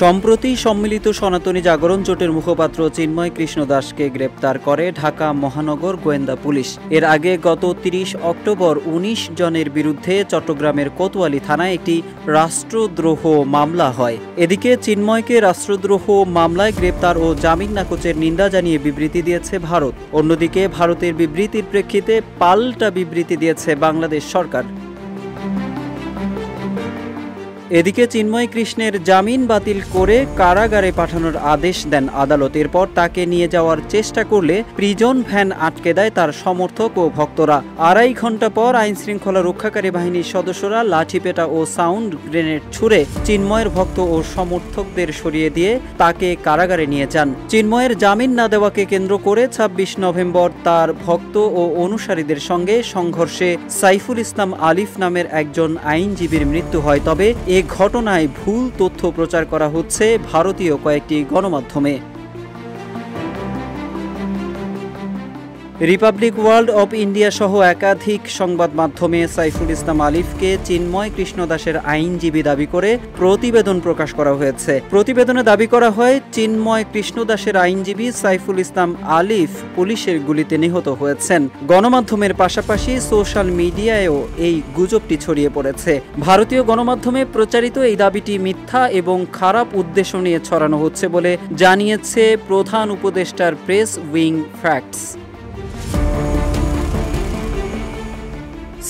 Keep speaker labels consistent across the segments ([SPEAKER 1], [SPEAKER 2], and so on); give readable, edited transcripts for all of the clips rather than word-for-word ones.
[SPEAKER 1] সম্প্রতি সম্মিলিত সনাতনী জাগরণ জোটের মুখপাত্র চিন্ময় কৃষ্ণ দাসকে গ্রেপ্তার করে ঢাকা মহানগর গোয়েন্দা পুলিশ। এর আগে গত ৩০ অক্টোবর ১৯ জনের বিরুদ্ধে চট্টগ্রামের কোতোয়ালি থানায় একটি রাষ্ট্রদ্রোহ মামলা হয়। এদিকে চিন্ময়কে রাষ্ট্রদ্রোহ মামলায় গ্রেপ্তার ও জামিন নাকচের নিন্দা জানিয়ে বিবৃতি দিয়েছে ভারত। অন্যদিকে ভারতের বিবৃতির প্রেক্ষিতে পাল্টা বিবৃতি দিয়েছে বাংলাদেশ সরকার। এদিকে চিন্ময় কৃষ্ণের জামিন বাতিল করে কারাগারে পাঠানোর আদেশ দেন আদালত। এরপর তাকে নিয়ে যাওয়ার চেষ্টা করলে প্রিজন ভ্যান আটকে দেয় তার সমর্থক ও ভক্তরা। ২.৫ ঘণ্টা পর আইনশৃঙ্খলা রক্ষাকারী বাহিনীর সদস্যরা লাঠিপেটা ও সাউন্ড গ্রেনেড ছুড়ে চিন্ময়ের ভক্ত ও সমর্থকদের সরিয়ে দিয়ে তাকে কারাগারে নিয়ে যান। চিন্ময়ের জামিন না দেওয়াকে কেন্দ্র করে ২৬ নভেম্বর তার ভক্ত ও অনুসারীদের সঙ্গে সংঘর্ষে সাইফুল ইসলাম আলিফ নামের একজন আইনজীবীর মৃত্যু হয়। তবে এ ঘটনায় ভুল তথ্য প্রচার করা হচ্ছে ভারতীয় কয়েকটি গণমাধ্যমে। রিপাবলিক ওয়ার্ল্ড অব ইন্ডিয়া সহ একাধিক সংবাদ মাধ্যমে সাইফুল ইসলাম আলিফকে চিন্ময় কৃষ্ণ দাসের আইনজীবী দাবি করে প্রতিবেদন প্রকাশ করা হয়েছে। প্রতিবেদনে দাবি করা হয়, চিন্ময় কৃষ্ণ দাসের আইনজীবী সাইফুল ইসলাম আলিফ পুলিশের গুলিতে নিহত হয়েছেন। গণমাধ্যমের পাশাপাশি সোশ্যাল মিডিয়ায়ও এই গুজবটি ছড়িয়ে পড়েছে। ভারতীয় গণমাধ্যমে প্রচারিত এই দাবিটি মিথ্যা এবং খারাপ উদ্দেশ্য নিয়ে ছড়ানো হচ্ছে বলে জানিয়েছে প্রধান উপদেষ্টার press wing facts.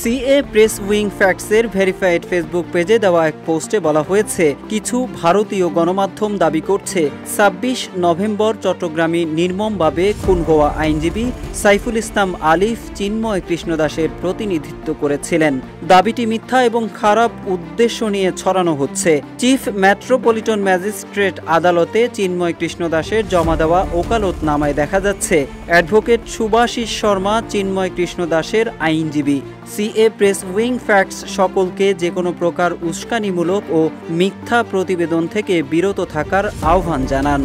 [SPEAKER 1] CA press wing ফ্যাক্টসের ভেরিফাইড ফেসবুক পেজে দেওয়া এক পোস্টে বলা হয়েছে, কিছু ভারতীয় গণমাধ্যম দাবি করছে ২৬ নভেম্বর চট্টগ্রামে নির্মমভাবে খুন হওয়া আইনজীবী সাইফুল ইসলাম আলিফ চিন্ময় কৃষ্ণ দাসের প্রতিনিধিত্ব করেছিলেন। দাবিটি মিথ্যা এবং খারাপ উদ্দেশ্য নিয়ে ছড়ানো হচ্ছে। চিফ মেট্রোপলিটন ম্যাজিস্ট্রেট আদালতে চিন্ময় কৃষ্ণ দাসের জমা দেওয়া ওকালতনামায় দেখা যাচ্ছে, অ্যাডভোকেট সুভাষিস শর্মা চিন্ময় কৃষ্ণ দাসের আইনজীবী। সিএ প্রেস উইং ফ্যাক্টস সকলকে যে কোনো প্রকার উস্কানিমূলক ও মিথ্যা প্রতিবেদন থেকে বিরত থাকার আহ্বান জানান।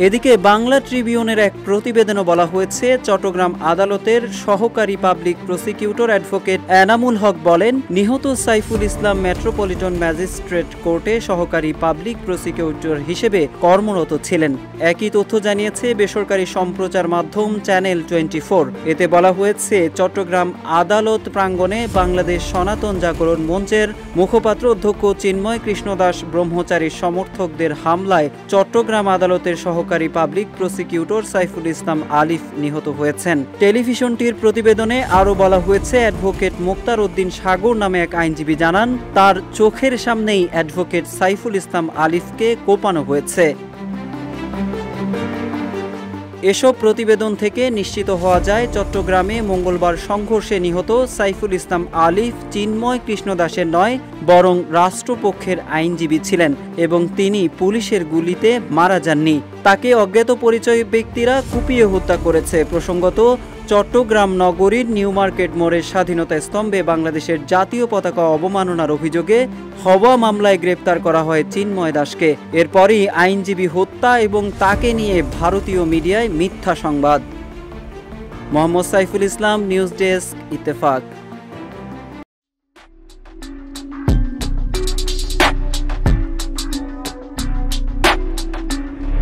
[SPEAKER 1] এদিকে বাংলা ট্রিবিউনের এক প্রতিবেদনে বলা হয়েছে, চট্টগ্রাম আদালতের সহকারী public prosecutor advocate Enamul Haque বলেন, নিহত সাইফুল ইসলাম মেট্রোপলিটন ম্যাজিস্ট্রেট কোর্টে সহকারী পাবলিক প্রসিকিউটর হিসেবে কর্মরত ছিলেন। একই তথ্য জানিয়েছে বেসরকারি সম্প্রচার মাধ্যম চ্যানেল 24। এতে বলা হয়েছে, চট্টগ্রাম আদালত প্রাঙ্গণে বাংলাদেশ সনাতন জাগরণ মঞ্চের মুখপাত্র অধ্যক্ষ চিন্ময় কৃষ্ণ দাস ব্রহ্মচারীর সমর্থকদের হামলায় চট্টগ্রাম আদালতের সহকারী পাবলিক প্রসিকিউটর সাইফুল ইসলাম আলিফ নিহত হয়েছেন। টেলিভিশনটির প্রতিবেদনে আরও বলা হয়েছে, অ্যাডভোকেট মোক্তার উদ্দিন সাগর নামে এক আইনজীবী জানান, তার চোখের সামনেই অ্যাডভোকেট সাইফুল ইসলাম আলিফকে কোপানো হয়েছে। এসব প্রতিবেদন থেকে নিশ্চিত হওয়া যায়, চট্টগ্রামে মঙ্গলবার সংঘর্ষে নিহত সাইফুল ইসলাম আলিফ চিন্ময় কৃষ্ণ দাসের নয়, বরং রাষ্ট্রপক্ষের আইনজীবী ছিলেন এবং তিনি পুলিশের গুলিতে মারা যাননি। তাকে অজ্ঞাত পরিচয় ব্যক্তিরা কুপিয়ে হত্যা করেছে। প্রসঙ্গত, চট্টগ্রাম নগরীর নিউ মার্কেট মোড়ের স্বাধীনতা স্তম্ভে বাংলাদেশের জাতীয় পতাকা অবমাননার অভিযোগে হওয়া মামলায় গ্রেপ্তার করা হয় চিন্ময় দাসকে। এরপরই আইনজীবী হত্যা এবং তাকে নিয়ে ভারতীয় মিডিয়ায় মিথ্যা সংবাদ। Mohammad Saiful Islam, news desk, Ittefaq.